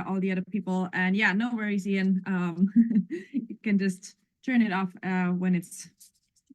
all the other people. And yeah, no worries, Ian. You can just turn it off when it's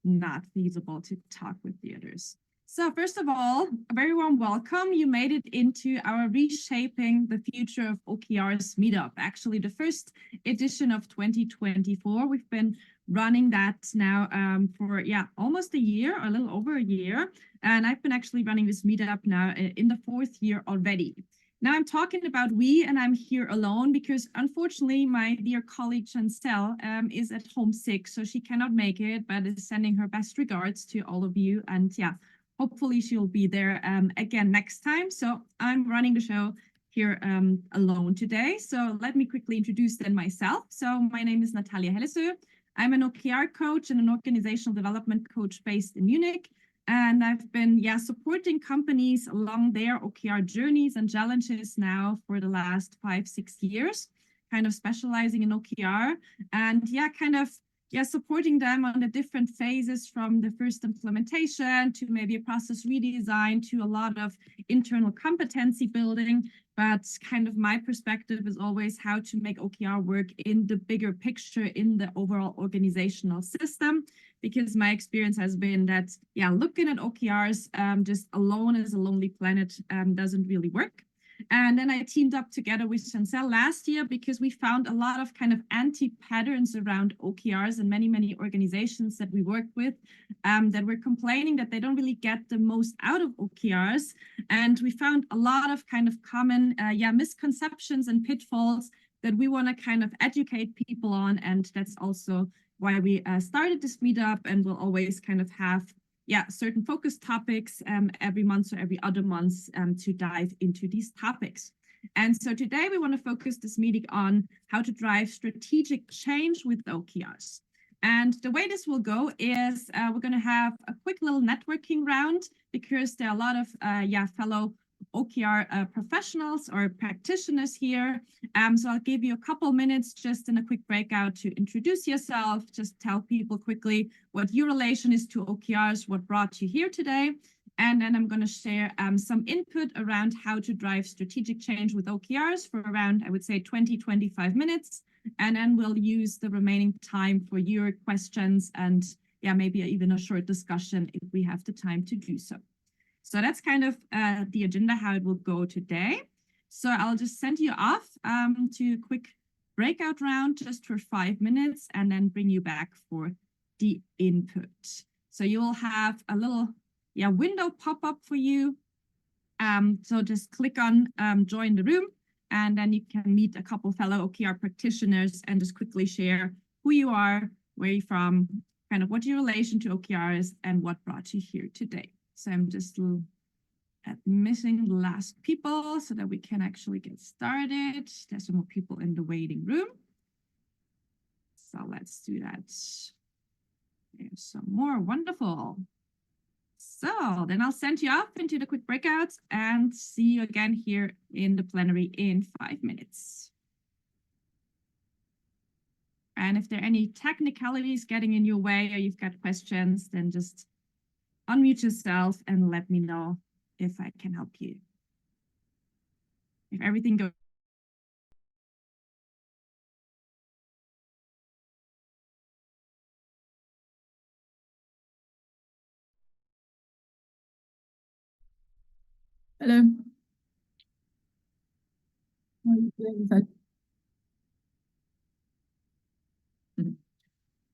not feasible to talk with the others. So first of all, a very warm welcome. You made it into our Reshaping the Future of OKRs meetup, actually the first edition of 2024. We've been running that now for almost a year, or a little over a year. And I've been actually running this meetup now in the 4th year already. Now I'm talking about we, and I'm here alone because unfortunately my dear colleague Chancel is at home sick, so she cannot make it, but is sending her best regards to all of you. And yeah, hopefully she'll be there again next time. So I'm running the show here alone today. So let me quickly introduce then myself. So my name is Natalia Hellesö. I'm an OKR coach and an organizational development coach based in Munich. And I've been supporting companies along their OKR journeys and challenges now for the last 5-6 years, kind of specializing in OKR and supporting them on the different phases, from the first implementation to maybe a process redesign to a lot of internal competency building. But kind of my perspective is always how to make OKR work in the bigger picture, in the overall organizational system, because my experience has been that, looking at OKRs just alone as a lonely planet doesn't really work. And then I teamed up together with Chancel last year because we found a lot of kind of anti-patterns around OKRs and many organizations that we work with that were complaining that they don't really get the most out of OKRs. And we found a lot of kind of common misconceptions and pitfalls that we want to kind of educate people on. And that's also why we started this meetup, and we'll always kind of have certain focus topics every month or every other month to dive into these topics. And so today we want to focus this meeting on how to drive strategic change with OKRs. And the way this will go is we're going to have a quick little networking round, because there are a lot of fellow OKR professionals or practitioners here. So I'll give you a couple minutes just in a quick breakout to introduce yourself, just tell people quickly what your relation is to OKRs, what brought you here today. And then I'm going to share some input around how to drive strategic change with OKRs for around, I would say, 20-25 minutes. And then we'll use the remaining time for your questions and maybe even a short discussion if we have the time to do so. So that's kind of the agenda, how it will go today. So I'll just send you off to a quick breakout round just for 5 minutes, and then bring you back for the input. So you will have a little window pop up for you. So just click on join the room, and then you can meet a couple fellow OKR practitioners and just quickly share who you are, where you're from, kind of what your relation to OKR is, and what brought you here today. So I'm just missing the last people so that we can actually get started. There's some more people in the waiting room. So let's do that. There's some more. Wonderful. So then I'll send you off into the quick breakouts and see you again here in the plenary in 5 minutes. And if there are any technicalities getting in your way or you've got questions, then just unmute yourself and let me know if I can help you. If everything goes. Hello. How are you doing?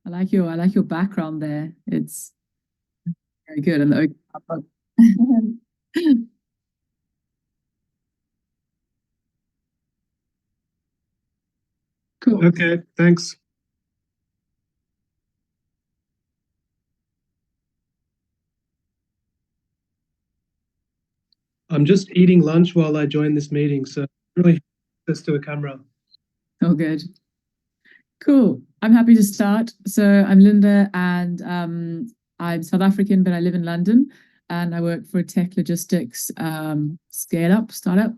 I like your background there. It's very good. And cool. Okay, thanks. I'm just eating lunch while I join this meeting, so really access to a camera. Oh, good. Cool. I'm happy to start. So I'm Linda, and I'm South African, but I live in London, and I work for a tech logistics startup.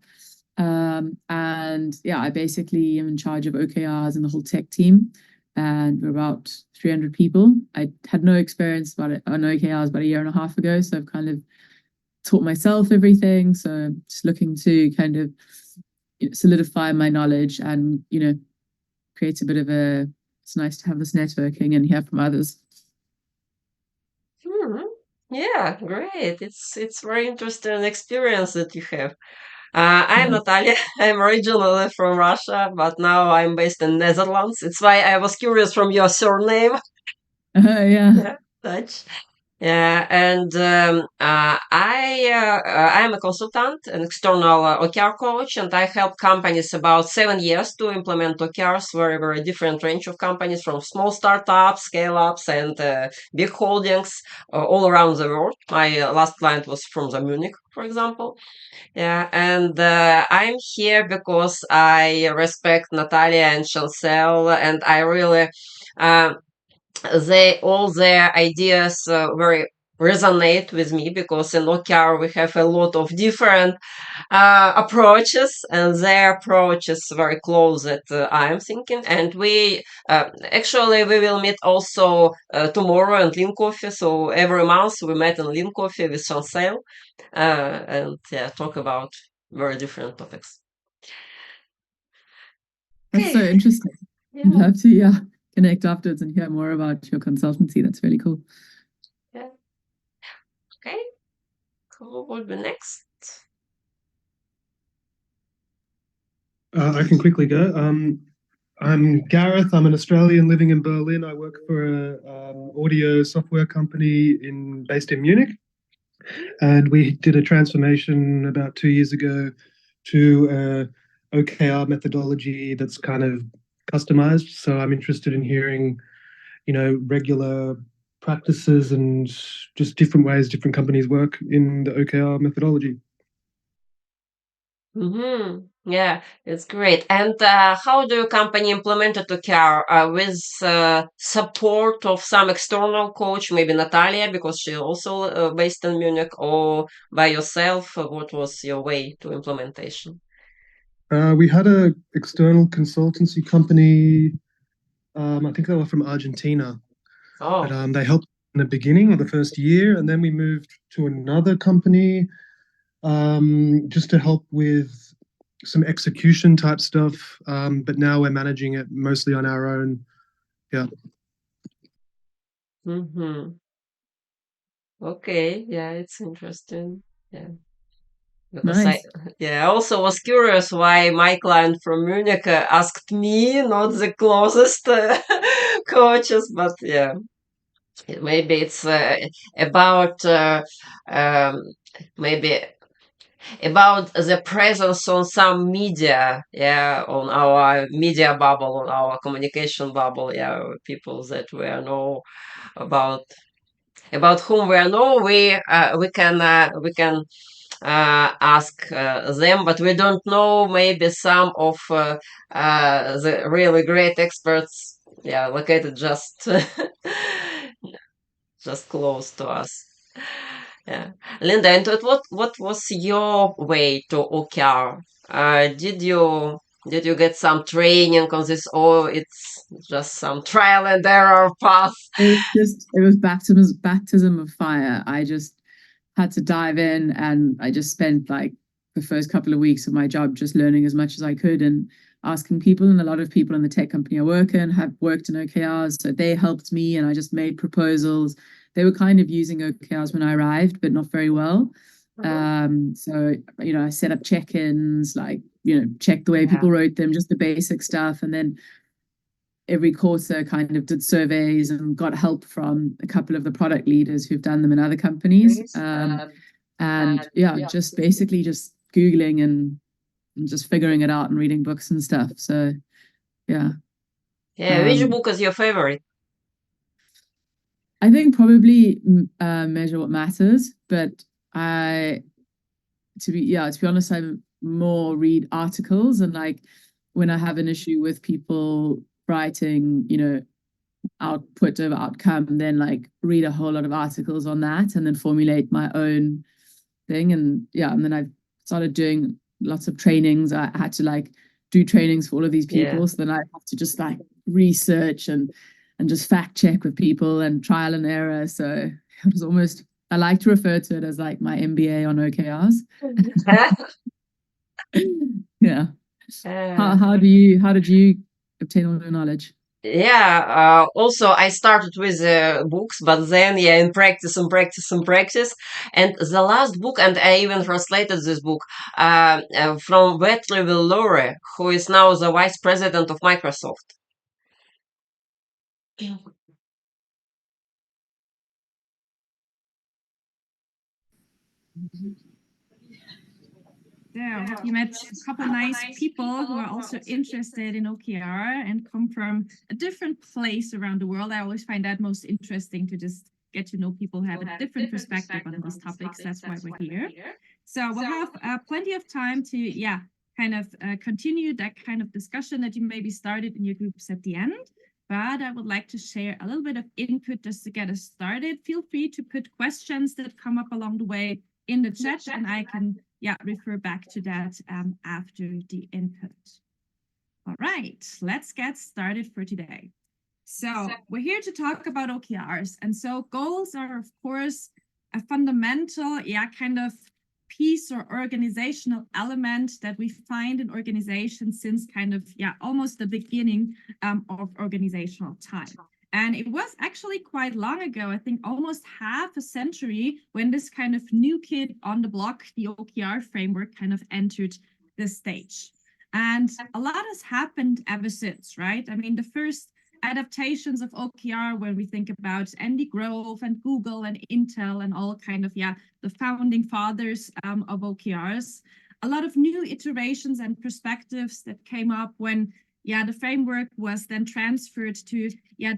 And I basically am in charge of OKRs and the whole tech team. And we're about 300 people. I had no experience on OKRs about a year and a half ago, so I've kind of taught myself everything. So just looking to kind of solidify my knowledge and, create a bit of it's nice to have this networking and hear from others. Yeah, great. It's very interesting experience that you have. I'm Natalia. I'm originally from Russia, but now I'm based in Netherlands. It's why I was curious from your surname. Yeah. Dutch. Yeah, and I'm a consultant, an external OKR coach, and I help companies about 7 years to implement OKRs, very, very different range of companies from small startups, scale-ups, and big holdings all around the world. My last client was from the Munich, for example. Yeah, and I'm here because I respect Natalia and Chancel, and I really all their ideas very resonate with me because in OKR we have a lot of different approaches, and their approach is very close that I'm thinking. And we actually we will meet also tomorrow in Lean Coffee. So every month we met in Lean Coffee with Chancel and talk about very different topics. That's so interesting. Yeah. I'd love to connect afterwards and hear more about your consultancy. That's really cool. Yeah. Okay. Who will be next? I can quickly go. I'm Gareth. I'm an Australian living in Berlin. I work for a audio software company based in Munich, and we did a transformation about 2 years ago to OKR methodology that's kind of customized. So I'm interested in hearing, regular practices and just different ways different companies work in the OKR methodology. Yeah, it's great. And how do your company implement it to care with support of some external coach, maybe Natalia, because she's also based in Munich, or by yourself? What was your way to implementation? We had a external consultancy company. I think they were from Argentina, Oh, but they helped in the beginning of the first year, and then we moved to another company just to help with some execution type stuff. But now we're managing it mostly on our own. Yeah. Okay. Yeah, it's interesting. Yeah. Because Nice. I also was curious why my client from Munich asked me, not the closest coaches, but yeah, maybe it's about maybe about the presence on some media, on our media bubble, on our communication bubble, people that we know about whom we know, we can ask them, but we don't know maybe some of the really great experts, located just just close to us. Yeah, Linda, and what was your way to OKR? Did you get some training on this, or it's just some trial and error path? It was baptism of fire. I just had to dive in, and I just spent like the first couple of weeks of my job just learning as much as I could and asking people. And a lot of people in the tech company I work in have worked in OKRs, so they helped me, and I just made proposals. They were kind of using OKRs when I arrived, but not very well. So I set up check-ins, checked the way people wrote them, just the basic stuff, and then every quarter kind of did surveys and got help from a couple of the product leaders who've done them in other companies. Just basically just Googling and just figuring it out and reading books and stuff. So, yeah. Yeah, which book is your favorite? I think probably Measure What Matters, but to be honest, I more read articles, and like when I have an issue with people writing, output over outcome, then like read a whole lot of articles on that and then formulate my own thing. And then I've started doing lots of trainings. I had to like do trainings for all of these people. So then I have to just like research and just fact check with people and trial and error. So it was almost, I like to refer to it as like my MBA on OKRs. Yeah. How did you obtain all your knowledge? Yeah, also I started with books, but then in practice and practice and practice. And the last book, and I even translated this book from Vetrivel Lore, who is now the vice president of Microsoft. Yeah, you met a couple nice people who are also interested in OKR and come from a different place around the world. I always find that most interesting to just get to know people who have a different perspective on these topics. That's why we're here. So we'll have plenty of time to, kind of continue that kind of discussion that you maybe started in your groups at the end. But I would like to share a little bit of input just to get us started. Feel free to put questions that come up along the way in the chat, and I can refer back to that after the input. All right, let's get started for today. So we're here to talk about OKRs. And so goals are, of course, a fundamental, kind of piece or organizational element that we find in organizations since kind of, almost the beginning of organizational time. And it was actually quite long ago, I think almost half a century, when this kind of new kid on the block, the OKR framework, kind of entered the stage. And a lot has happened ever since, right? I mean, the first adaptations of OKR, when we think about Andy Grove and Google and Intel and all kind of, the founding fathers of OKRs, a lot of new iterations and perspectives that came up when the framework was then transferred to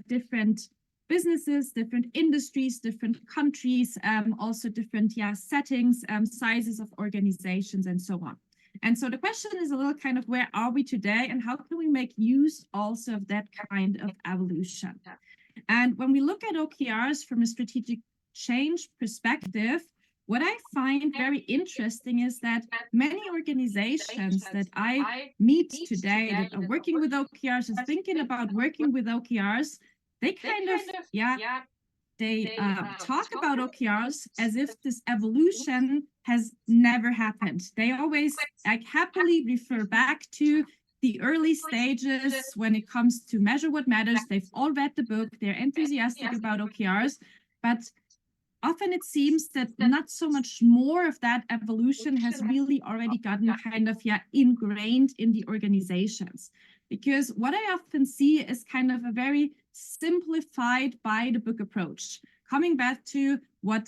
different businesses, different industries, different countries, also different settings, sizes of organizations, and so on. And so the question is a little kind of, where are we today, and how can we make use also of that kind of evolution? And when we look at OKRs from a strategic change perspective, what I find very interesting is that many organizations that I meet today that are working with OKRs and thinking about working with OKRs, they kind of, they talk about OKRs as if this evolution has never happened. They always happily refer back to the early stages when it comes to measure what matters. They've all read the book, they're enthusiastic about OKRs, but often it seems that not so much more of that evolution has really already gotten kind of ingrained in the organizations. Because what I often see is kind of a very simplified by the book approach. Coming back to what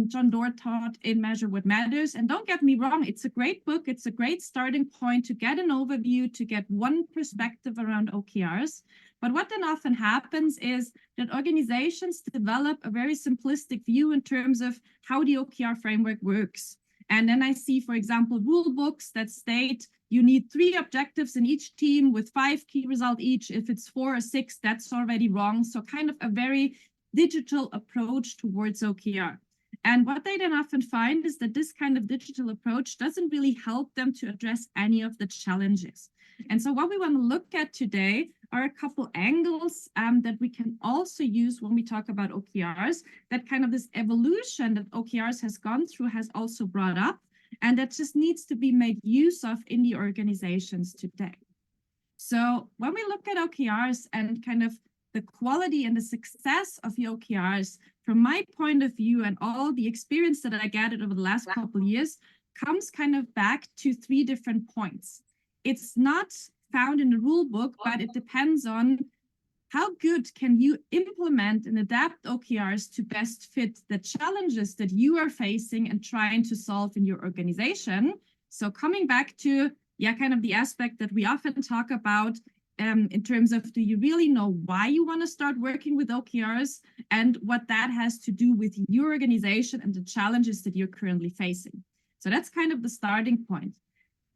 John Doerr taught in Measure What Matters. And don't get me wrong, it's a great book. It's a great starting point to get an overview, to get one perspective around OKRs. But what then often happens is that organizations develop a very simplistic view in terms of how the OKR framework works. And then I see, for example, rule books that state you need 3 objectives in each team with 5 key results each. If it's 4 or 6, that's already wrong. So kind of a very digital approach towards OKR. And what they then often find is that this kind of digital approach doesn't really help them to address any of the challenges. And so what we want to look at today are a couple angles that we can also use when we talk about OKRs, that kind of this evolution that OKRs has gone through has also brought up, and that just needs to be made use of in the organizations today. So when we look at OKRs and kind of the quality and the success of the OKRs, from my point of view and all the experience that I gathered over the last couple of years, comes kind of back to 3 different points. It's not found in the rule book, but it depends on how good can you implement and adapt OKRs to best fit the challenges that you are facing and trying to solve in your organization. So coming back to, kind of the aspect that we often talk about in terms of, do you really know why you want to start working with OKRs and what that has to do with your organization and the challenges that you're currently facing. So that's kind of the starting point.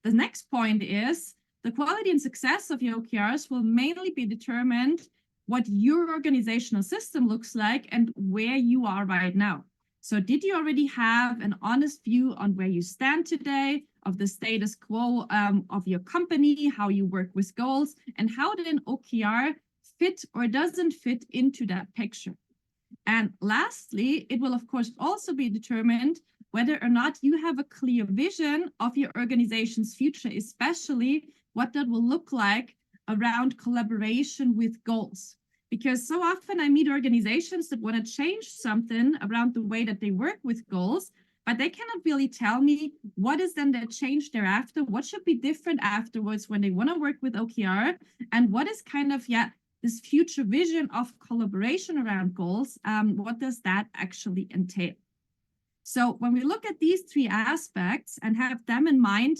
The next point is the quality and success of your OKRs will mainly be determined what your organizational system looks like and where you are right now. So did you already have an honest view on where you stand today, of the status quo of your company, how you work with goals, and how did an OKR fit or doesn't fit into that picture? And lastly, it will of course also be determined whether or not you have a clear vision of your organization's future, especially what that will look like around collaboration with goals. Because so often I meet organizations that want to change something around the way that they work with goals, but they cannot really tell me what is then the change thereafter, what should be different afterwards when they want to work with OKR, and what is kind of, this future vision of collaboration around goals. What does that actually entail? So when we look at these three aspects and have them in mind,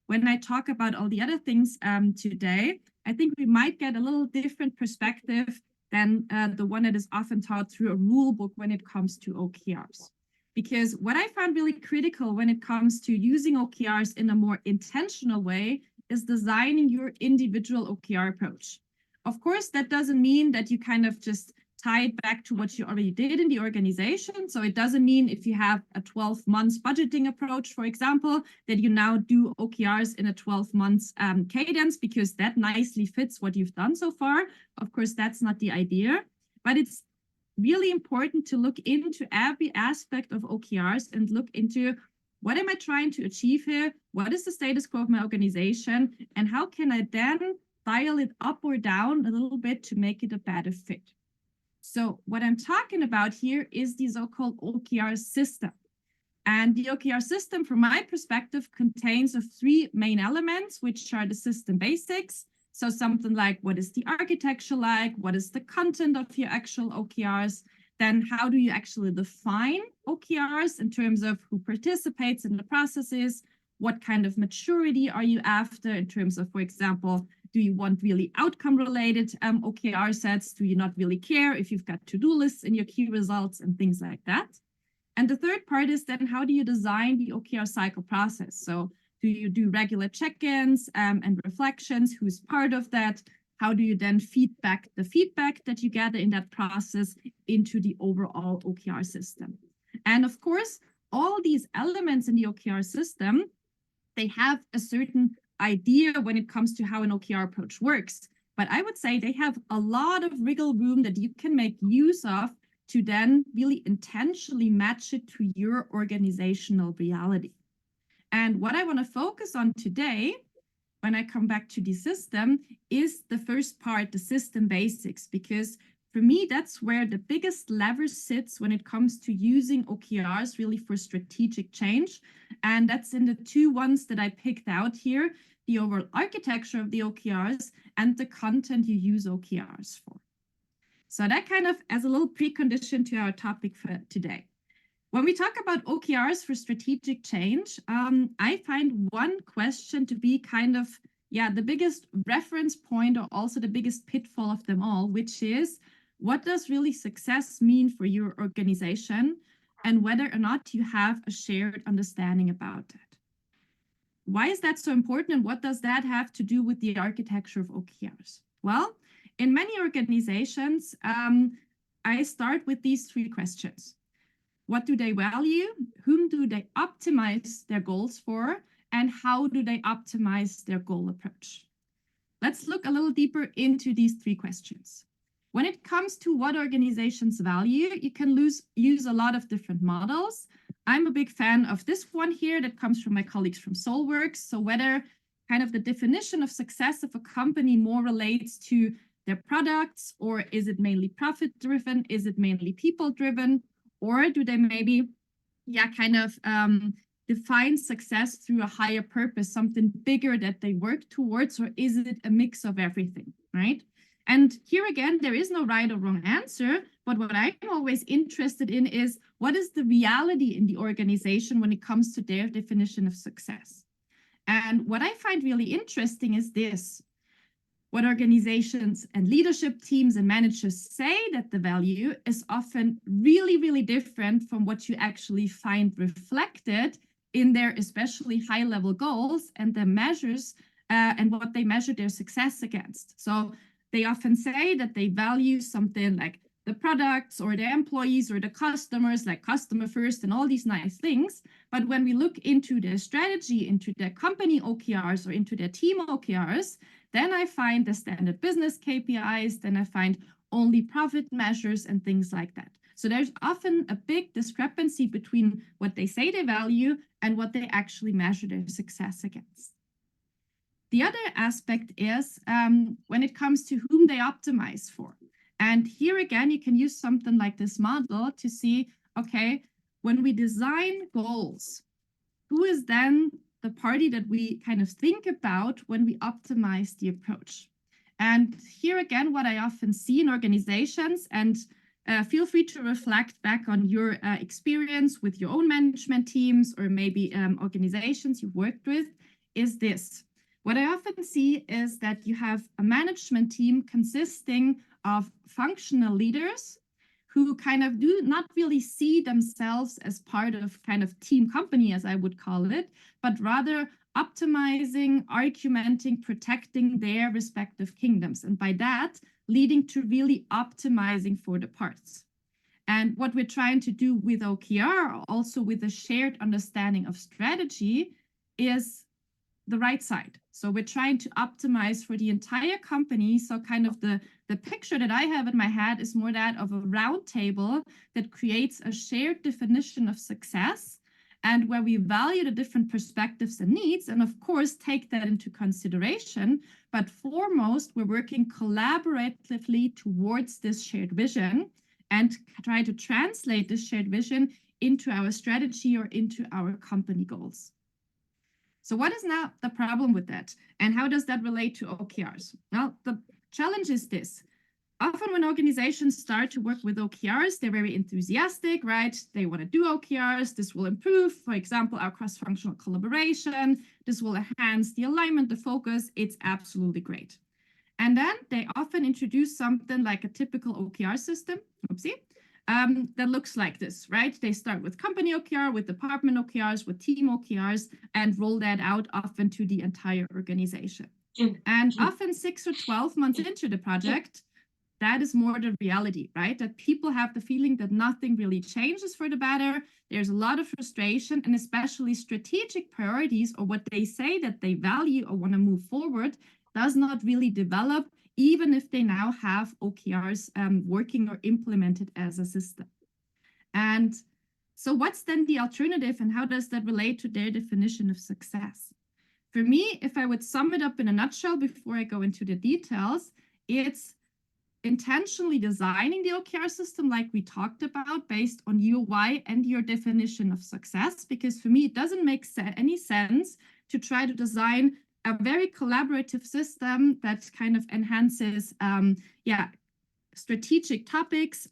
when I talk about all the other things today, I think we might get a little different perspective than the one that is often taught through a rule book when it comes to OKRs. Because what I found really critical when it comes to using OKRs in a more intentional way is designing your individual OKR approach. Of course, that doesn't mean that you kind of just tie it back to what you already did in the organization. So it doesn't mean if you have a 12 months budgeting approach, for example, that you now do OKRs in a 12 months cadence, because that nicely fits what you've done so far. Of course, that's not the idea, but it's really important to look into every aspect of OKRs and look into what am I trying to achieve here? What is the status quo of my organization? And how can I then dial it up or down a little bit to make it a better fit? So what I'm talking about here is the so-called OKR system. And the OKR system, from my perspective, contains of three main elements, which are the system basics. So something like, what is the architecture like? What is the content of your actual OKRs? Then how do you actually define OKRs in terms of who participates in the processes? What kind of maturity are you after in terms of, for example, do you want really outcome-related OKR sets? Do you not really care if you've got to-do lists in your key results and things like that? And the third part is then how do you design the OKR cycle process? So do you do regular check-ins and reflections? Who's part of that? How do you then feed back the feedback that you gather in that process into the overall OKR system? And of course, all these elements in the OKR system, they have a certain idea when it comes to how an OKR approach works. But I would say they have a lot of wiggle room that you can make use of to then really intentionally match it to your organizational reality. And what I want to focus on today, when I come back to the system, is the first part, the system basics, because for me, that's where the biggest lever sits when it comes to using OKRs really for strategic change. And that's in the two ones that I picked out here, the overall architecture of the OKRs and the content you use OKRs for. So that kind of as a little precondition to our topic for today. When we talk about OKRs for strategic change, I find one question to be kind of, the biggest reference point or also the biggest pitfall of them all, which is, what does really success mean for your organization and whether or not you have a shared understanding about that? Why is that so important and what does that have to do with the architecture of OKRs? Well, in many organizations, I start with these three questions. What do they value? Whom do they optimize their goals for? And how do they optimize their goal approach? Let's look a little deeper into these three questions. When it comes to what organizations value, you can use a lot of different models. I'm a big fan of this one here that comes from my colleagues from SolWorks. So whether kind of the definition of success of a company more relates to their products, or is it mainly profit-driven? Is it mainly people-driven? Or do they maybe, define success through a higher purpose, something bigger that they work towards, or is it a mix of everything, right? And here again, there is no right or wrong answer, but what I'm always interested in is what is the reality in the organization when it comes to their definition of success? And what I find really interesting is this. What organizations and leadership teams and managers say that the value is often really, really different from what you actually find reflected in their especially high-level goals and the measures and what they measure their success against. So they often say that they value something like the products or the employees or the customers, like customer first and all these nice things. But when we look into their strategy, into their company OKRs or into their team OKRs, then I find the standard business KPIs, then I find only profit measures and things like that. So there's often a big discrepancy between what they say they value and what they actually measure their success against. The other aspect is when it comes to whom they optimize for. And here again, you can use something like this model to see, okay, when we design goals, who is then the party that we kind of think about when we optimize the approach? And here again, what I often see in organizations, and feel free to reflect back on your experience with your own management teams or maybe organizations you've worked with, is this. What I often see is that you have a management team consisting of functional leaders who kind of do not really see themselves as part of kind of team company, as I would call it, but rather optimizing, argumenting, protecting their respective kingdoms. And by that, leading to really optimizing for the parts. And what we're trying to do with OKR, also with a shared understanding of strategy, is the right side. So we're trying to optimize for the entire company. So kind of the picture that I have in my head is more that of a round table that creates a shared definition of success, and where we value the different perspectives and needs, and of course take that into consideration. But foremost, we're working collaboratively towards this shared vision and try to translate this shared vision into our strategy or into our company goals. So what is now the problem with that? And how does that relate to OKRs? Well, the challenge is this. Often when organizations start to work with OKRs, they're very enthusiastic, right? They want to do OKRs. This will improve, for example, our cross-functional collaboration. This will enhance the alignment, the focus. It's absolutely great. And then they often introduce something like a typical OKR system. Oopsie. That looks like this, right? They start with company OKR, with department OKRs, with team OKRs, and roll that out often to the entire organization. And often 6 or 12 months into the project, that is more the reality, right? That people have the feeling that nothing really changes for the better. There's a lot of frustration, and especially strategic priorities, or what they say that they value or want to move forward, does not really develop, even if they now have OKRs working or implemented as a system. And so what's then the alternative, and how does that relate to their definition of success? For me, if I would sum it up in a nutshell before I go into the details, it's intentionally designing the OKR system like we talked about based on your why and your definition of success. Because for me, it doesn't make any sense to try to design a very collaborative system that kind of enhances strategic topics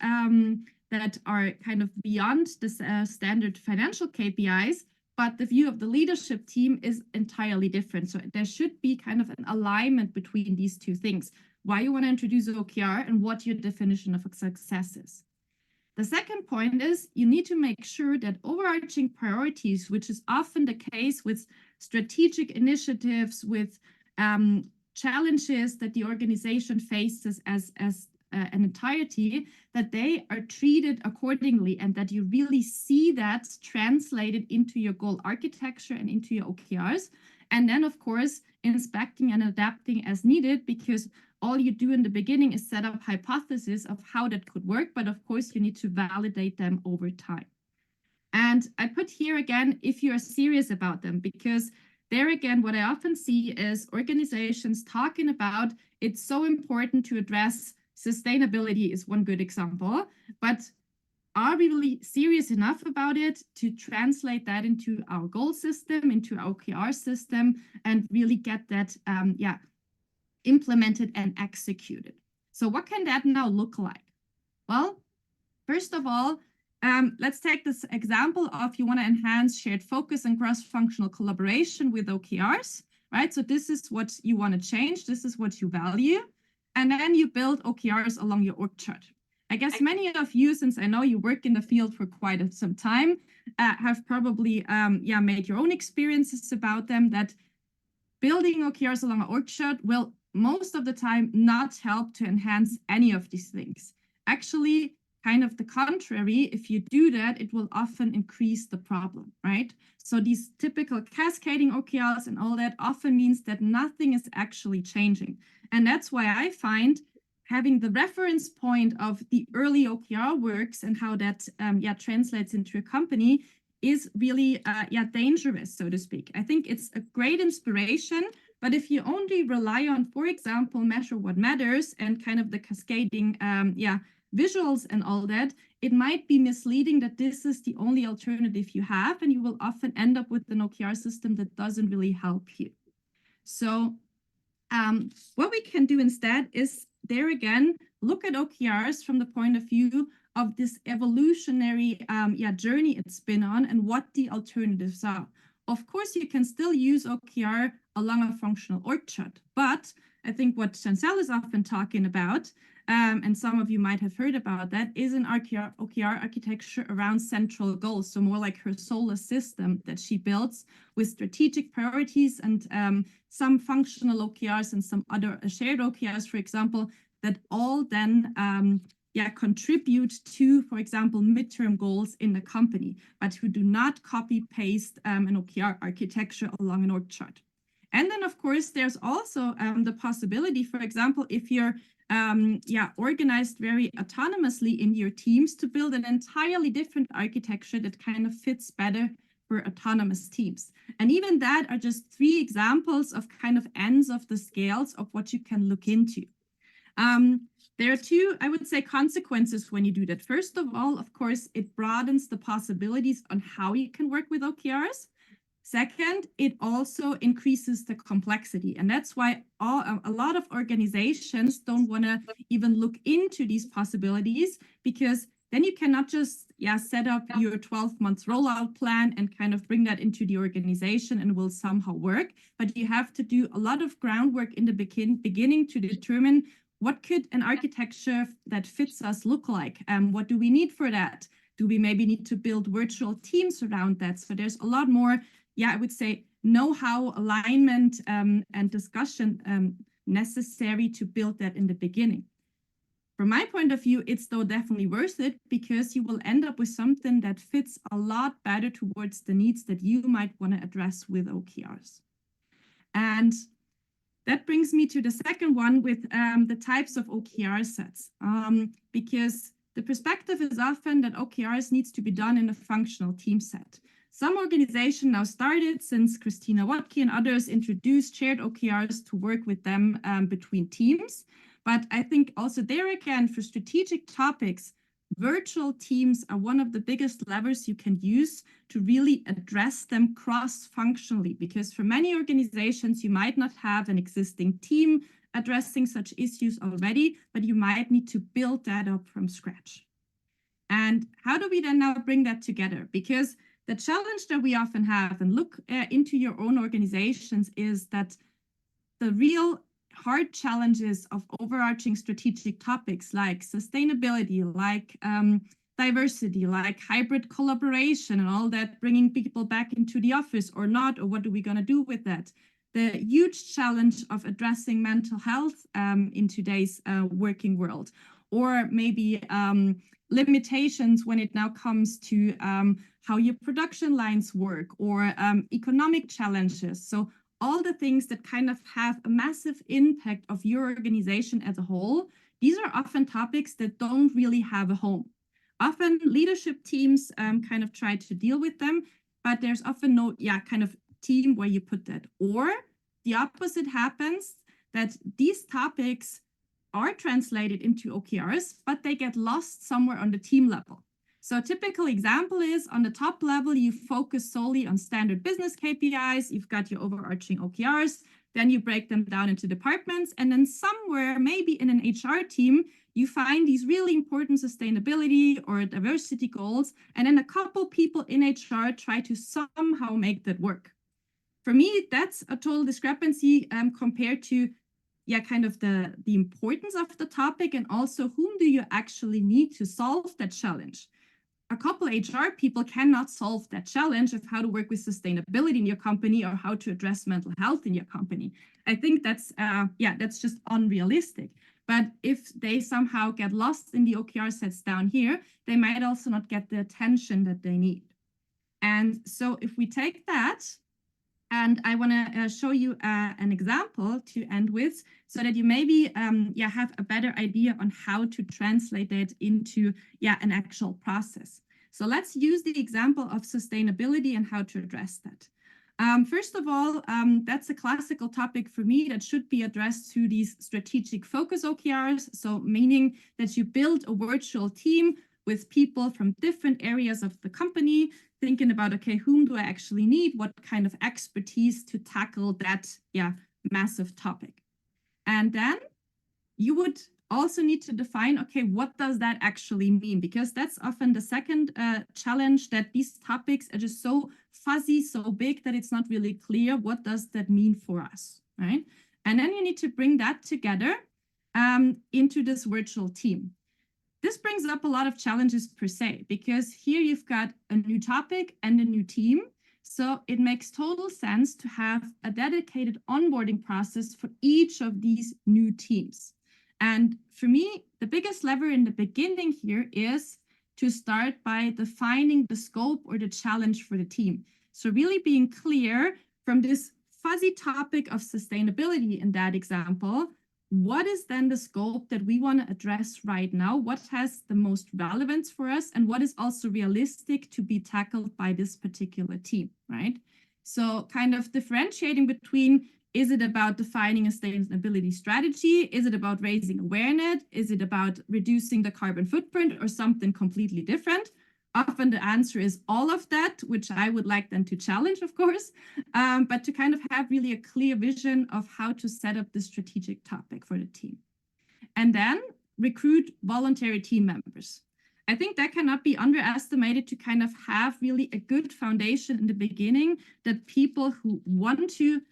that are kind of beyond the standard financial KPIs, but the view of the leadership team is entirely different. So there should be kind of an alignment between these two things, why you want to introduce OKR and what your definition of success is. The second point is you need to make sure that overarching priorities, which is often the case with strategic initiatives, with challenges that the organization faces as an entirety, that they are treated accordingly, and that you really see that translated into your goal architecture and into your OKRs. And then, of course, inspecting and adapting as needed, because all you do in the beginning is set up hypotheses of how that could work, but of course you need to validate them over time. And I put here again, if you are serious about them, because there again, what I often see is organizations talking about it's so important to address sustainability is one good example, but are we really serious enough about it to translate that into our goal system, into our OKR system, and really get that implemented and executed? So what can that now look like? Well, first of all, let's take this example of you want to enhance shared focus and cross-functional collaboration with OKRs, right? So this is what you want to change. This is what you value. And then you build OKRs along your org chart. I guess many of you, since I know you work in the field for quite some time, have probably made your own experiences about them, that building OKRs along an org chart will most of the time not help to enhance any of these things. Actually, kind of the contrary, if you do that, it will often increase the problem, right? So these typical cascading OKRs and all that often means that nothing is actually changing. And that's why I find having the reference point of the early OKR works and how that translates into a company is really dangerous, so to speak. I think it's a great inspiration But if you only rely on, for example, measure what matters and kind of the cascading visuals and all that, it might be misleading that this is the only alternative you have, and you will often end up with an OKR system that doesn't really help you. So what we can do instead is, there again, look at OKRs from the point of view of this evolutionary journey it's been on and what the alternatives are. Of course, you can still use OKR along a functional org chart, but I think what Chancel is often talking about, and some of you might have heard about that, is an OKR architecture around central goals. So more like her solar system that she builds with strategic priorities and some functional OKRs and some other shared OKRs, for example, that all then contribute to, for example, midterm goals in the company, but who do not copy paste an OKR architecture along an org chart. And then, of course, there's also the possibility, for example, if you're organized very autonomously in your teams, to build an entirely different architecture that kind of fits better for autonomous teams. And even that are just 3 examples of kind of ends of the scales of what you can look into. There are 2, I would say, consequences when you do that. First of all, of course, it broadens the possibilities on how you can work with OKRs. Second, it also increases the complexity. And that's why a lot of organizations don't want to even look into these possibilities, because then you cannot just set up your 12-month rollout plan and kind of bring that into the organization and will somehow work. But you have to do a lot of groundwork in the beginning to determine what could an architecture that fits us look like? What do we need for that? Do we maybe need to build virtual teams around that? So there's a lot more, I would say, know-how, alignment, and discussion necessary to build that in the beginning. From my point of view, it's though definitely worth it, because you will end up with something that fits a lot better towards the needs that you might want to address with OKRs. And that brings me to the second one with the types of OKR sets, because the perspective is often that OKRs needs to be done in a functional team set. Some organizations now started, since Christina Watke and others introduced shared OKRs, to work with them between teams. But I think also there again, for strategic topics, virtual teams are one of the biggest levers you can use to really address them cross-functionally, because for many organizations, you might not have an existing team addressing such issues already, but you might need to build that up from scratch. And how do we then now bring that together? Because the challenge that we often have, and look into your own organizations, is that the real hard challenges of overarching strategic topics like sustainability, like diversity, like hybrid collaboration and all that, bringing people back into the office or not, or what are we going to do with that? The huge challenge of addressing mental health in today's working world, or maybe limitations when it now comes to how your production lines work, or economic challenges. So all the things that kind of have a massive impact of your organization as a whole, these are often topics that don't really have a home. Often leadership teams kind of try to deal with them, but there's often no kind of team where you put that. Or the opposite happens, that these topics are translated into OKRs, but they get lost somewhere on the team level. So a typical example is, on the top level, you focus solely on standard business KPIs, you've got your overarching OKRs, then you break them down into departments, and then somewhere, maybe in an HR team, you find these really important sustainability or diversity goals, and then a couple people in HR try to somehow make that work. For me, that's a total discrepancy compared to kind of the importance of the topic, and also whom do you actually need to solve that challenge. A couple HR people cannot solve that challenge of how to work with sustainability in your company or how to address mental health in your company. I think that's just unrealistic. But if they somehow get lost in the OKR sets down here, they might also not get the attention that they need. And so if we take that, and I want to show you an example to end with, so that you maybe have a better idea on how to translate it into an actual process. So let's use the example of sustainability and how to address that. First of all, that's a classical topic for me that should be addressed to these strategic focus OKRs. So meaning that you build a virtual team with people from different areas of the company, thinking about, okay, whom do I actually need? What kind of expertise to tackle that, massive topic? And then you would also need to define, okay, what does that actually mean? Because that's often the second challenge, that these topics are just so fuzzy, so big that it's not really clear what does that mean for us, right? And then you need to bring that together into this virtual team. This brings up a lot of challenges per se, because here you've got a new topic and a new team. So it makes total sense to have a dedicated onboarding process for each of these new teams. And for me, the biggest lever in the beginning here is to start by defining the scope or the challenge for the team. So really being clear from this fuzzy topic of sustainability in that example, what is then the scope that we want to address right now? What has the most relevance for us? And what is also realistic to be tackled by this particular team, right? So kind of differentiating between, is it about defining a sustainability strategy? Is it about raising awareness? Is it about reducing the carbon footprint or something completely different? Often the answer is all of that, which I would like them to challenge, of course, but to kind of have really a clear vision of how to set up the strategic topic for the team. And then recruit voluntary team members. I think that cannot be underestimated, to kind of have really a good foundation in the beginning, that people who want to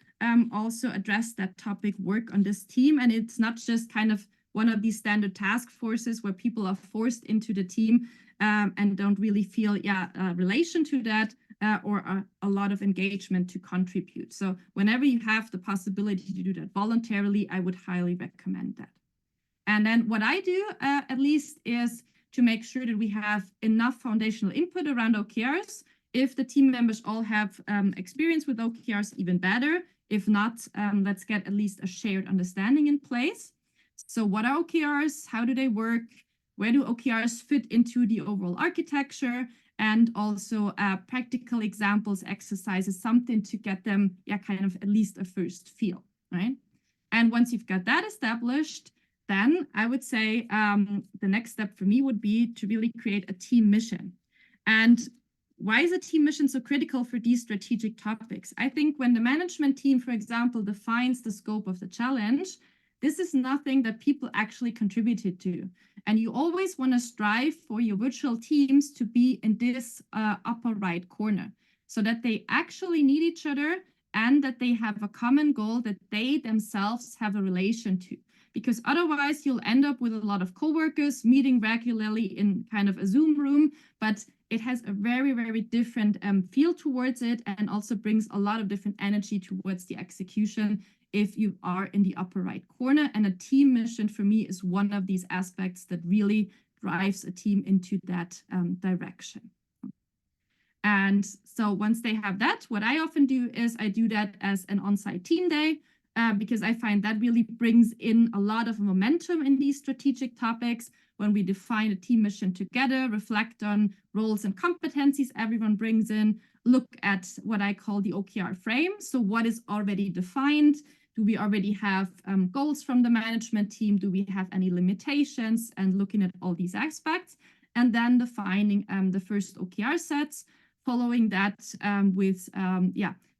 also address that topic work on this team. And it's not just kind of one of these standard task forces where people are forced into the team and don't really feel a relation to that or a lot of engagement to contribute. So whenever you have the possibility to do that voluntarily, I would highly recommend that. And then what I do at least is to make sure that we have enough foundational input around OKRs. If the team members all have experience with OKRs, even better. If not, let's get at least a shared understanding in place. So what are OKRs? How do they work? Where do OKRs fit into the overall architecture? And also practical examples, exercises, something to get them kind of at least a first feel, right? And once you've got that established, then I would say the next step for me would be to really create a team mission. And why is a team mission so critical for these strategic topics? I think when the management team, for example, defines the scope of the challenge, this is nothing that people actually contributed to. And you always want to strive for your virtual teams to be in this upper right corner, so that they actually need each other and that they have a common goal that they themselves have a relation to. Because otherwise you'll end up with a lot of coworkers meeting regularly in kind of a Zoom room, but it has a very, very different feel towards it, and also brings a lot of different energy towards the execution if you are in the upper right corner. And a team mission for me is one of these aspects that really drives a team into that direction. And so once they have that, what I often do is I do that as an on-site team day, because I find that really brings in a lot of momentum in these strategic topics. When we define a team mission together, reflect on roles and competencies everyone brings in, look at what I call the OKR frame. So what is already defined? Do we already have goals from the management team? Do we have any limitations? And looking at all these aspects, and then defining the first OKR sets, following that with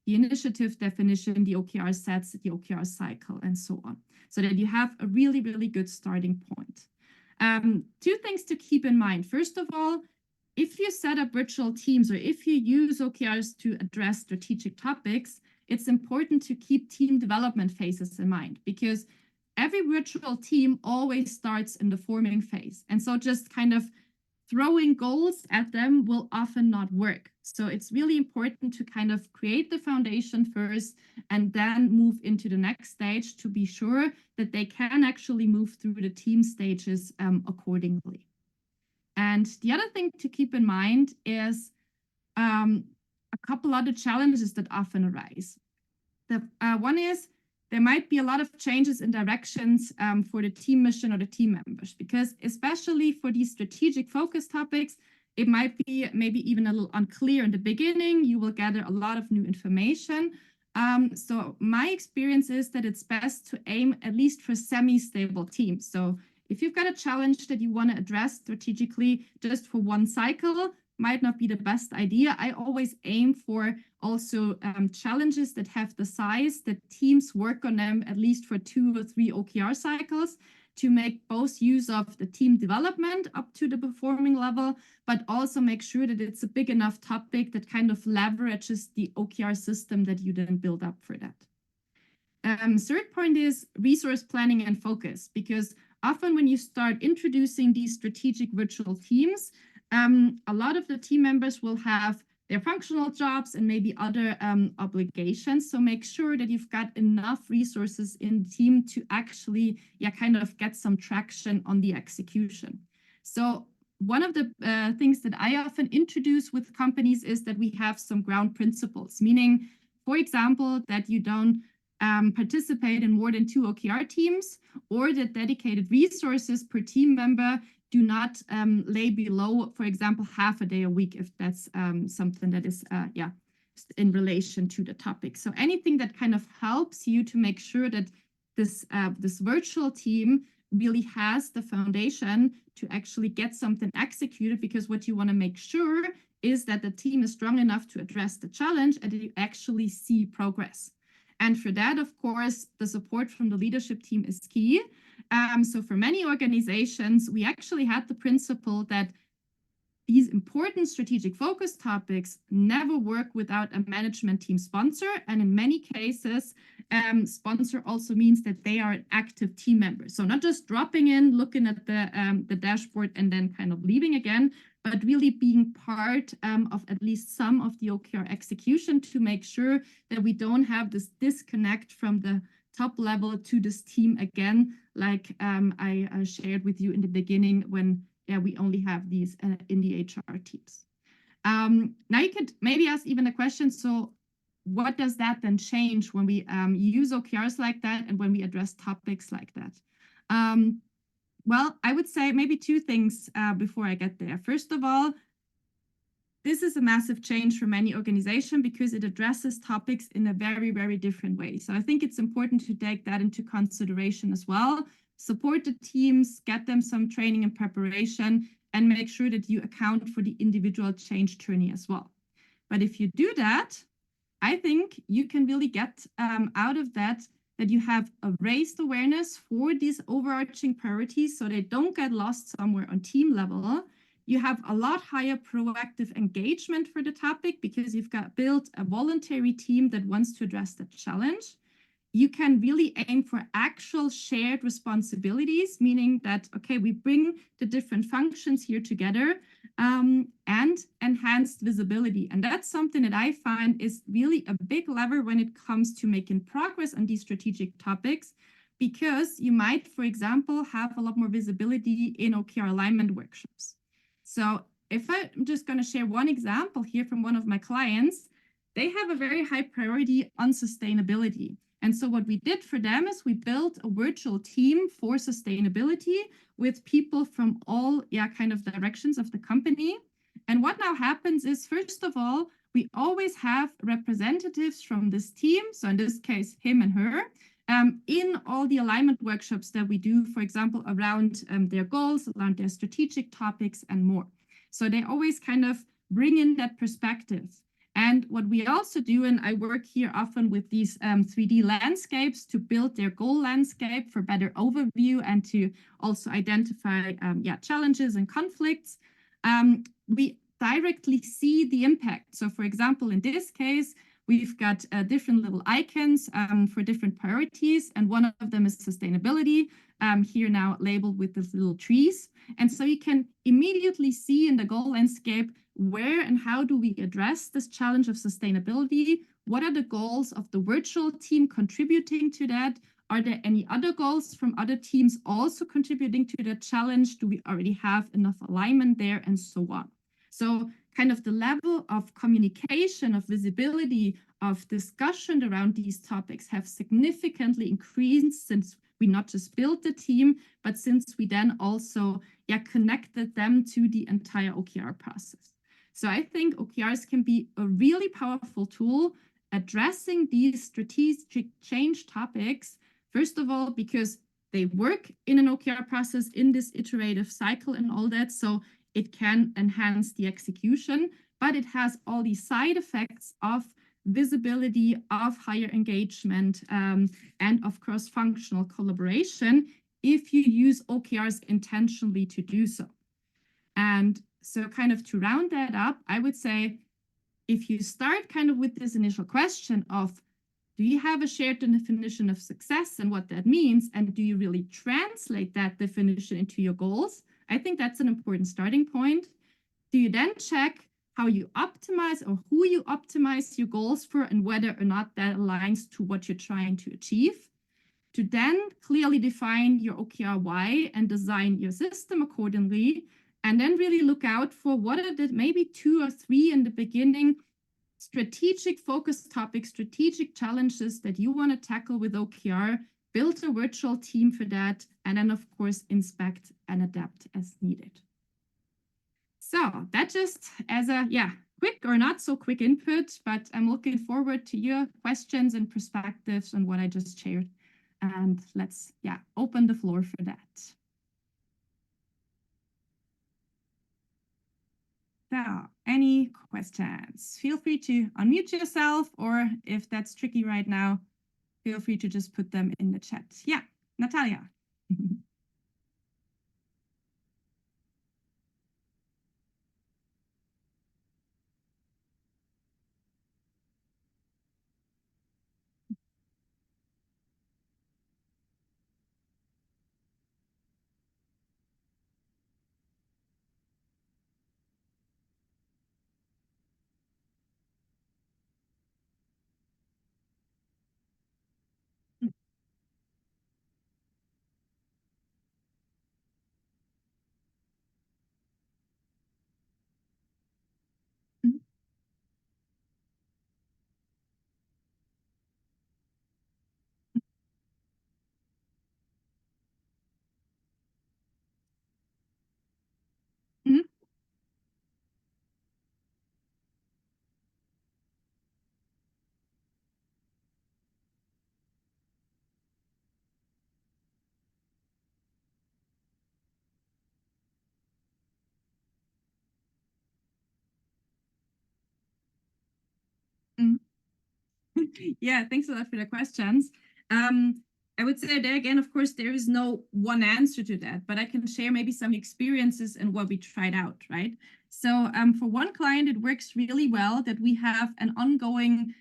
the initiative definition, the OKR sets, the OKR cycle, and so on, so that you have a really, really good starting point. Two things to keep in mind. First of all, if you set up virtual teams or if you use OKRs to address strategic topics, it's important to keep team development phases in mind, because every virtual team always starts in the forming phase. And so just kind of throwing goals at them will often not work. So it's really important to kind of create the foundation first and then move into the next stage to be sure that they can actually move through the team stages accordingly. And the other thing to keep in mind is a couple other challenges that often arise. One is there might be a lot of changes in directions for the team mission or the team members, because especially for these strategic focus topics, It might be maybe even a little unclear in the beginning. You will gather a lot of new information. So my experience is that it's best to aim at least for semi-stable teams. So if you've got a challenge that you want to address strategically just for one cycle, might not be the best idea. I always aim for also challenges that have the size that teams work on them at least for 2 or 3 OKR cycles, to make both use of the team development up to the performing level, but also make sure that it's a big enough topic that kind of leverages the OKR system that you then build up for that. Third point is resource planning and focus, because often when you start introducing these strategic virtual teams, a lot of the team members will have their functional jobs and maybe other obligations. So make sure that you've got enough resources in the team to actually kind of get some traction on the execution. So one of the things that I often introduce with companies is that we have some ground principles, meaning, for example, that you don't participate in more than 2 OKR teams, or that dedicated resources per team member do not lay below, for example, half a day a week, if that's something that is, in relation to the topic. So anything that kind of helps you to make sure that this virtual team really has the foundation to actually get something executed, because what you want to make sure is that the team is strong enough to address the challenge and that you actually see progress. And for that, of course, the support from the leadership team is key. So for many organizations, we actually had the principle that these important strategic focus topics never work without a management team sponsor. And in many cases, sponsor also means that they are an active team member. So not just dropping in, looking at the dashboard and then kind of leaving again, but really being part of at least some of the OKR execution, to make sure that we don't have this disconnect from the top level to this team again, like I shared with you in the beginning, when we only have these in the HR teams. Now you could maybe ask even a question, so what does that then change when we use OKRs like that and when we address topics like that? Well, I would say maybe 2 things before I get there. First of all, this is a massive change for many organizations because it addresses topics in a very, very different way. So I think it's important to take that into consideration as well. Support the teams, get them some training and preparation, and make sure that you account for the individual change journey as well. But if you do that, I think you can really get out of that you have a raised awareness for these overarching priorities so they don't get lost somewhere on team level. You have a lot higher proactive engagement for the topic because you've got built a voluntary team that wants to address the challenge. You can really aim for actual shared responsibilities, meaning that, okay, we bring the different functions here together, and enhanced visibility. And that's something that I find is really a big lever when it comes to making progress on these strategic topics, because you might, for example, have a lot more visibility in OKR alignment workshops. So if I'm just going to share one example here from one of my clients, they have a very high priority on sustainability. And so what we did for them is we built a virtual team for sustainability with people from all kind of directions of the company. And what now happens is, first of all, we always have representatives from this team, so in this case, him and her, in all the alignment workshops that we do, for example, around their goals, around their strategic topics and more. So they always kind of bring in that perspective. And what we also do, and I work here often with these 3D landscapes to build their goal landscape for better overview and to also identify challenges and conflicts. We directly see the impact. So for example, in this case, we've got different little icons for different priorities, and one of them is sustainability, here now labeled with these little trees. And so you can immediately see in the goal landscape where and how do we address this challenge of sustainability? What are the goals of the virtual team contributing to that? Are there any other goals from other teams also contributing to the challenge? Do we already have enough alignment there, and so on? So kind of the level of communication, of visibility, of discussion around these topics have significantly increased since we not just built the team, but since we then also connected them to the entire OKR process. So I think OKRs can be a really powerful tool addressing these strategic change topics, first of all, because they work in an OKR process in this iterative cycle and all that. So it can enhance the execution, but it has all these side effects of visibility, of higher engagement, and of cross-functional collaboration if you use OKRs intentionally to do so. And so kind of to round that up, I would say, if you start kind of with this initial question of, do you have a shared definition of success and what that means? And do you really translate that definition into your goals? I think that's an important starting point. Do you then check how you optimize or who you optimize your goals for and whether or not that aligns to what you're trying to achieve? To then clearly define your OKR why and design your system accordingly. And then really look out for what are the maybe 2 or 3 in the beginning strategic focus topics, strategic challenges that you want to tackle with OKR, build a virtual team for that, and then, of course, inspect and adapt as needed. So that just as a quick or not so quick input, but I'm looking forward to your questions and perspectives on what I just shared. And let's open the floor for that. So, any questions? Feel free to unmute yourself, or if that's tricky right now, feel free to just put them in the chat. Yeah, Natalia. Yeah, thanks a lot for the questions. I would say there again, of course, there is no one answer to that, but I can share maybe some experiences and what we tried out, right? So for one client, it works really well that we have an ongoing,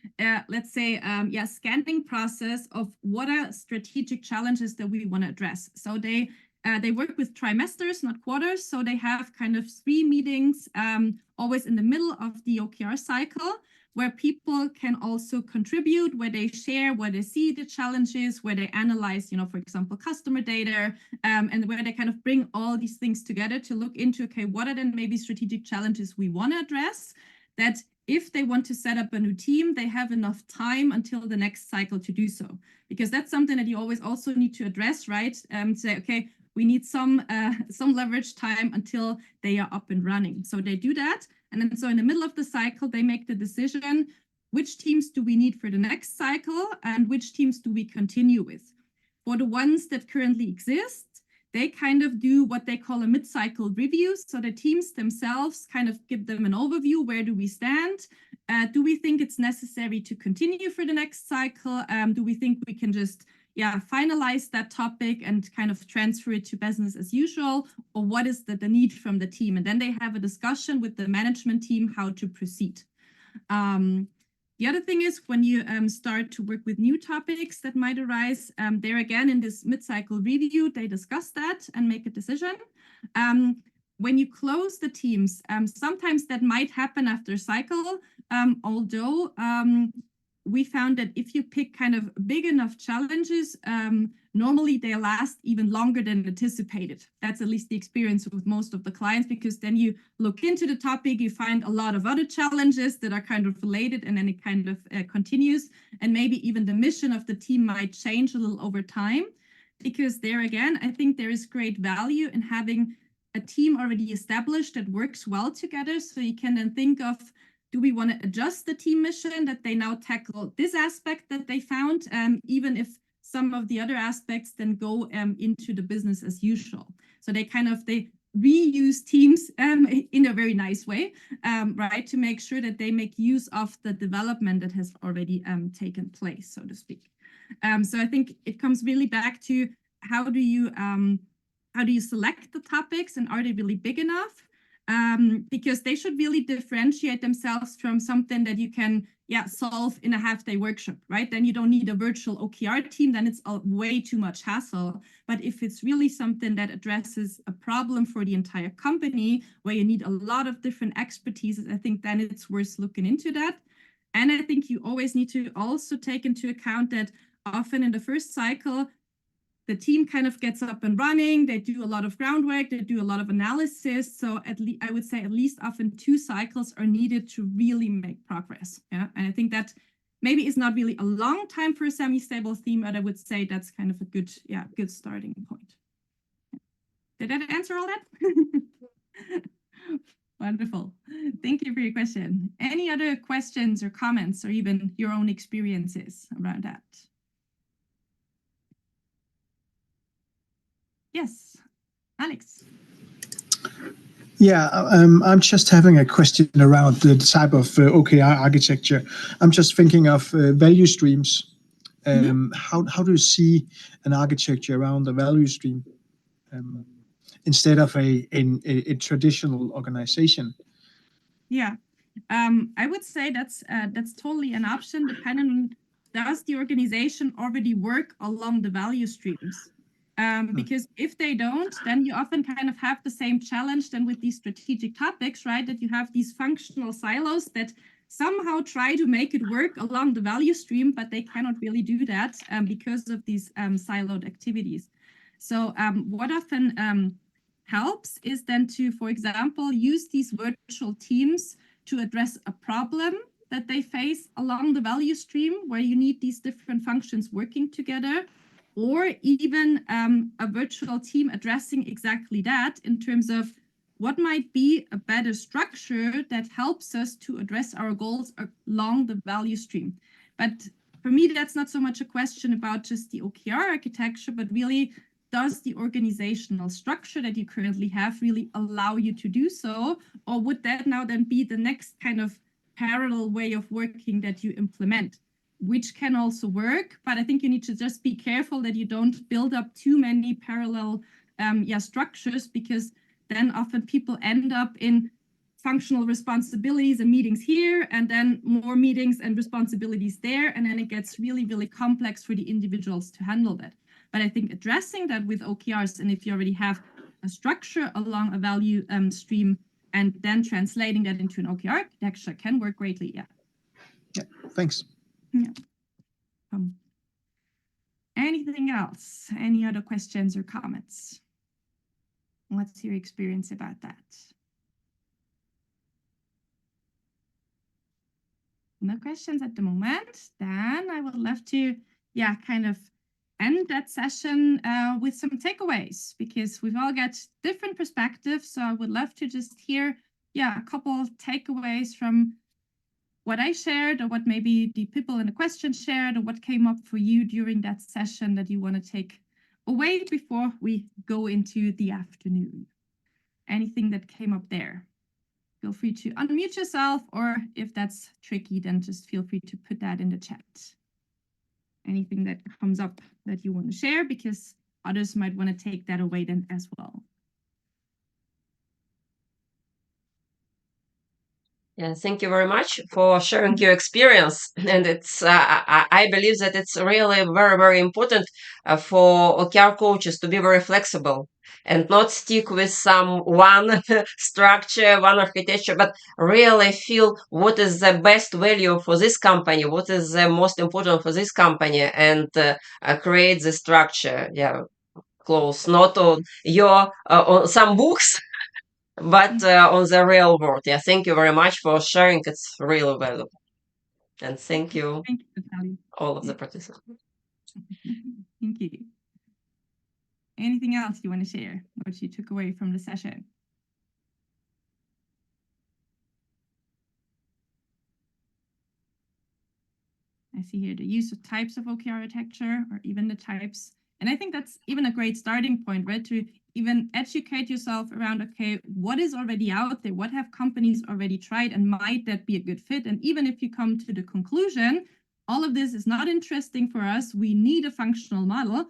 let's say, scanning process of what are strategic challenges that we want to address. So they work with trimesters, not quarters. So they have kind of 3 meetings always in the middle of the OKR cycle, where people can also contribute, where they share, where they see the challenges, where they analyze, for example, customer data, and where they kind of bring all these things together to look into, okay, what are then maybe strategic challenges we want to address, that if they want to set up a new team, they have enough time until the next cycle to do so. Because that's something that you always also need to address, right? Say, okay, we need some leverage time until they are up and running. So they do that. And then so in the middle of the cycle, they make the decision, which teams do we need for the next cycle and which teams do we continue with? For the ones that currently exist, they kind of do what they call a mid-cycle review. So the teams themselves kind of give them an overview. Where do we stand? Do we think it's necessary to continue for the next cycle? Do we think we can just finalize that topic and kind of transfer it to business as usual, or what is the need from the team? And then they have a discussion with the management team how to proceed. The other thing is when you start to work with new topics that might arise, there again in this mid-cycle review, they discuss that and make a decision. When you close the teams, sometimes that might happen after a cycle, although we found that if you pick kind of big enough challenges, normally they last even longer than anticipated. That's at least the experience with most of the clients, because then you look into the topic, you find a lot of other challenges that are kind of related, and then it kind of continues. And maybe even the mission of the team might change a little over time. because there again, I think there is great value in having a team already established that works well together. So you can then think of, do we want to adjust the team mission that they now tackle this aspect that they found, even if some of the other aspects then go into the business as usual. So they reuse teams in a very nice way, right, to make sure that they make use of the development that has already taken place, so to speak. So I think it comes really back to how do you select the topics, and are they really big enough? Because they should really differentiate themselves from something that you can solve in a half-day workshop, right? Then you don't need a virtual OKR team, then it's way too much hassle. But if it's really something that addresses a problem for the entire company, where you need a lot of different expertise, I think then it's worth looking into that. And I think you always need to also take into account that often in the first cycle, the team kind of gets up and running, they do a lot of groundwork, they do a lot of analysis. So I would say at least often 2 cycles are needed to really make progress. Yeah, and I think that maybe is not really a long time for a semi-stable theme, but I would say that's kind of a good starting point. Did that answer all that? Wonderful. Thank you for your question. Any other questions or comments, or even your own experiences around that? Yes, Alex. Yeah, I'm just having a question around the type of OKR architecture. I'm just thinking of value streams. How do you see an architecture around the value stream instead of a traditional organization? Yeah, I would say that's totally an option, depending on, does the organization already work along the value streams? Because if they don't, then you often kind of have the same challenge then with these strategic topics, right? That you have these functional silos that somehow try to make it work along the value stream, but they cannot really do that because of these siloed activities. So what often helps is then to, for example, use these virtual teams to address a problem that they face along the value stream, where you need these different functions working together, or even a virtual team addressing exactly that in terms of what might be a better structure that helps us to address our goals along the value stream. But for me, that's not so much a question about just the OKR architecture, but really, does the organizational structure that you currently have really allow you to do so? Or would that now then be the next kind of parallel way of working that you implement? Which can also work, but I think you need to just be careful that you don't build up too many parallel structures, because then often people end up in functional responsibilities and meetings here, and then more meetings and responsibilities there, and then it gets really, really complex for the individuals to handle that. But I think addressing that with OKRs, and if you already have a structure along a value stream, and then translating that into an OKR architecture can work greatly. Yeah, thanks. Yeah. Anything else? Any other questions or comments? What's your experience about that? No questions at the moment. Then I would love to, kind of end that session with some takeaways, because we've all got different perspectives. So I would love to just hear, a couple of takeaways from what I shared, or what maybe the people in the questions shared, or what came up for you during that session that you want to take away before we go into the afternoon. Anything that came up there? Feel free to unmute yourself, or if that's tricky, then just feel free to put that in the chat. Anything that comes up that you want to share, because others might want to take that away then as well. Yeah, thank you very much for sharing your experience. And it's I believe that it's really very, very important for OKR coaches to be very flexible and not stick with some one structure, one architecture, but really feel what is the best value for this company, what is the most important for this company, and create the structure. Yeah, close, not on your on some books, but on the real world. Yeah, thank you very much for sharing. It's really valuable. And thank you, Thank you, Natalie. all of the participants. Thank you. Anything else you want to share, what you took away from the session? I see here the use of types of OKR architecture, or even the types. And I think that's even a great starting point, right? To even educate yourself around, okay, what is already out there? What have companies already tried? And might that be a good fit? And even if you come to the conclusion, all of this is not interesting for us, we need a functional model,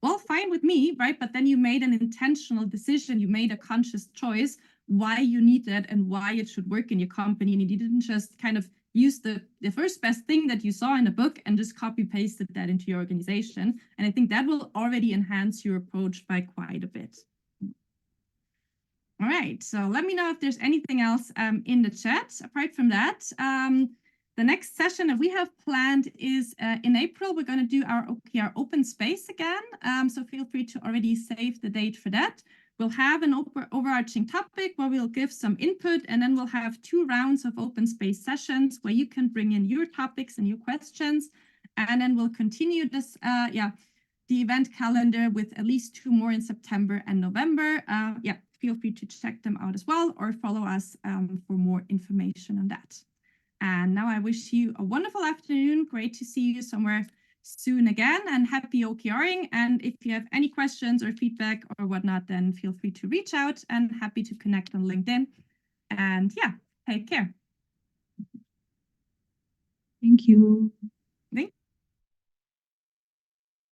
well, fine with me, right? But then you made an intentional decision, you made a conscious choice why you need that and why it should work in your company. And you didn't just kind of use the first best thing that you saw in a book and just copy pasted that into your organization. And I think that will already enhance your approach by quite a bit. All right, so let me know if there's anything else in the chat. Apart from that, the next session that we have planned is in April. We're going to do our OKR open space again. So feel free to already save the date for that. We'll have an overarching topic where we'll give some input, and then we'll have 2 rounds of open space sessions where you can bring in your topics and your questions. And then we'll continue this, the event calendar with at least 2 more in September and November. Feel free to check them out as well, or follow us for more information on that. And now I wish you a wonderful afternoon. Great to see you somewhere soon again, and happy OKRing. And if you have any questions or feedback or whatnot, then feel free to reach out, and happy to connect on LinkedIn. And yeah, take care. Thank you.